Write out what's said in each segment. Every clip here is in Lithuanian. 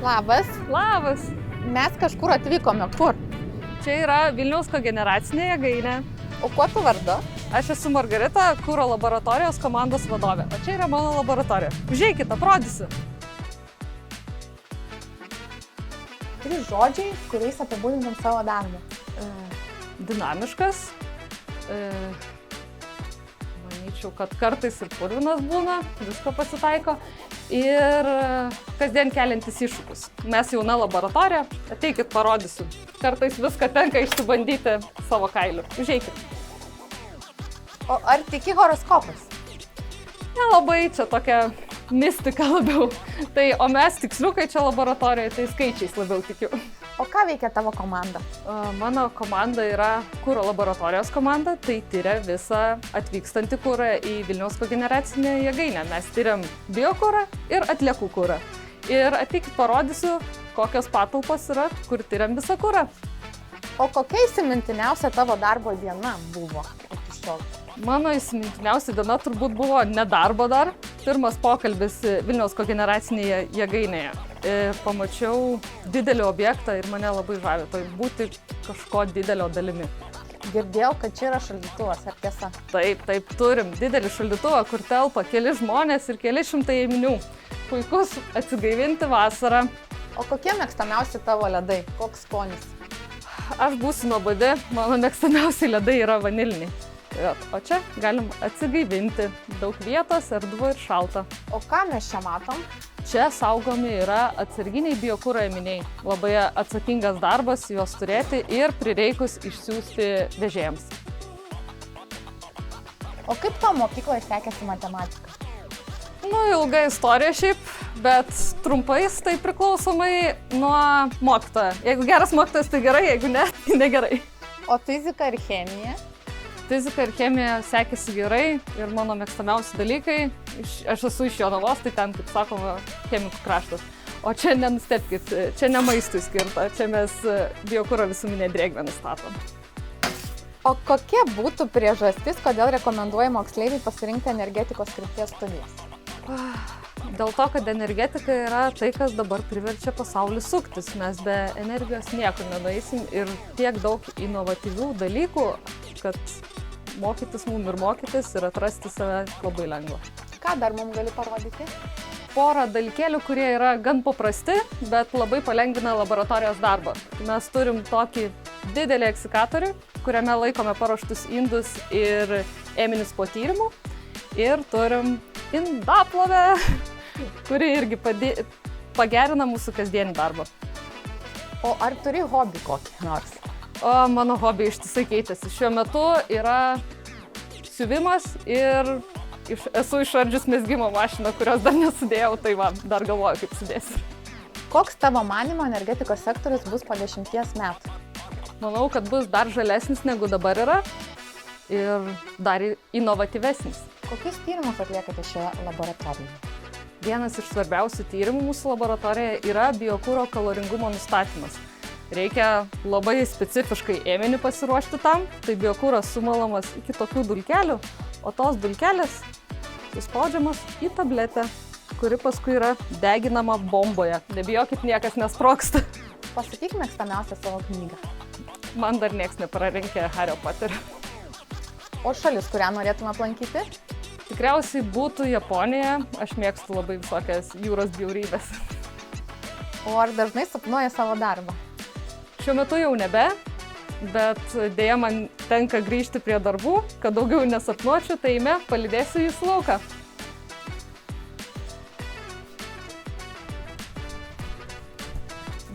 Labas. Labas. Mes kažkur atvykome. Kur? Čia yra Vilniaus kogeneracinė jėgainė. O kuo tu vardu? Aš esu Margarita, kuro laboratorijos komandos vadovė. O čia yra mano laboratorija. Užeikit, parodysiu. 3 žodžiai, kuriais apibūdintum savo darbą. Dinamiškas. Manyčiau, kad kartais ir purvinas būna, visko pasitaiko. Ir kasdien keliantis iššūkius. Mes jauna laboratorija, ateikit, parodysiu. Kartais viską tenka išsibandyti savo kailiu. Užeikit. O ar tiki horoskopas? Nelabai, čia tokia mistika labiau. Tai, o mes tiksliukai čia laboratorijoje, tai skaičiais labiau tikiu. O ką veikia tavo komanda? Mano komanda yra kuro laboratorijos komanda, tai tyria visą atvykstantį kurą į Vilniaus kogeneracinę jėgainę. Mes tyriam biokurą ir atliekų kurą. Ir ateikit, parodysiu, kokios patalpos yra, kur tyriam visą kurą. O kokia įsimintiniausia tavo darbo diena buvo iki šiol? Mano įsimintiniausia diena turbūt buvo nedarbo dar. Pirmas pokalbis Vilniaus kogeneracinėje jėgainėje. Pamačiau didelį objektą ir mane labai žavė, tai būti kažko didelio dalimi. Girdėjau, kad čia yra šaldytuvas, ar tiesa? Taip, turim didelį šaldytuvą, kur telpa keli žmonės ir keli šimtai ėminių. Puikus atsigaivinti vasarą. O kokie mėgstamiausi tavo ledai? Koks skonis? Aš būsiu nuobodi, mano mėgstamiausi ledai yra vaniliniai. O čia galim atsigaivinti. Daug vietos, erdvu ir šalta. O ką mes čia matom? Čia saugomi yra atsarginiai biokuro ėminiai. Labai atsakingas darbas juos turėti ir prireikus išsiųsti vežėjams. O kaip tavo mokykloje sekėsi matematika? Ilga istorija šiaip, bet trumpais tai priklausomai nuo mokytojo. Jeigu geras mokytojas, tai gerai, jeigu ne, tai negerai. O fizika ir chemija? Fizika ir chemija sekėsi gerai ir mano mėgstamiausi dalykai. Aš esu iš Jonavos, tai ten, kaip sakoma, chemikų kraštas. O čia nenustebkit, čia ne maistui skirta, čia mes biokuro visuminę drėgmę nustatom. O kokia būtų priežastis, kodėl rekomenduoji moksleiviai pasirinkti energetikos krypties studijas? Dėl to, kad energetika yra tai, kas dabar priverčia pasaulį suktis. Mes be energijos niekur nenueisim ir tiek daug inovatyvių dalykų, kad mokytis ir atrasti save labai lengva. Ką dar mums gali parodyti? Porą dalykėlių, kurie yra gan paprasti, bet labai palengvina laboratorijos darbą. Mes turim tokį didelį eksikatorių, kuriame laikome paruoštus indus ir ėminius po tyrimų. Ir turim indaplovę, kuri irgi pagerina mūsų kasdienį darbą. O ar turi hobį kokį nors? O mano hobiai ištisai keitėsi. Šiuo metu yra siuvimas ir esu išardžius mezgimo mašiną, kurios dar nesudėjau, tai dar galvoju, kaip sudėsiu. Koks tavo manymo energetikos sektorius bus po 10 metų? Manau, kad bus dar žalesnis negu dabar yra ir dar inovatyvesnis. Kokius tyrimus atliekate šioje laboratorijoje? Vienas iš svarbiausių tyrimų mūsų laboratorijoje yra biokuro kaloringumo nustatymas. Reikia labai specifiškai ėminį pasiruošti tam, tai biokuras sumalamas iki tokių dulkelių, o tos dulkelės suspaudžiamas į tabletę, kuri paskui yra deginama bomboje. Nebijokit, niekas nesprogsta. Pasakyk mėgstamiausią savo knygą. Man dar nieks neprarinkė Hario Poterio. O šalis, kurią norėtume aplankyti? Tikriausiai būtų Japonija. Aš mėgstu labai visokias jūros bjaurybės. O ar dažnai sapnuoji savo darbą? Šiuo metu jau nebe, bet dėja man tenka grįžti prie darbų, kad daugiau nesapnuočiau, tai palydėsiu jūs lauką.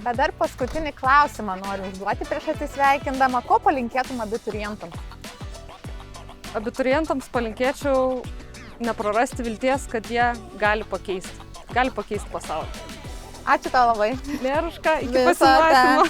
Bet dar paskutinį klausimą noriu užduoti prieš atsisveikindama. Ko palinkėtum abiturientams? Abiturientams palinkėčiau neprarasti vilties, kad jie gali pakeisti pasaulį. Ačiū tau labai. Nėruška, iki pasimatymo.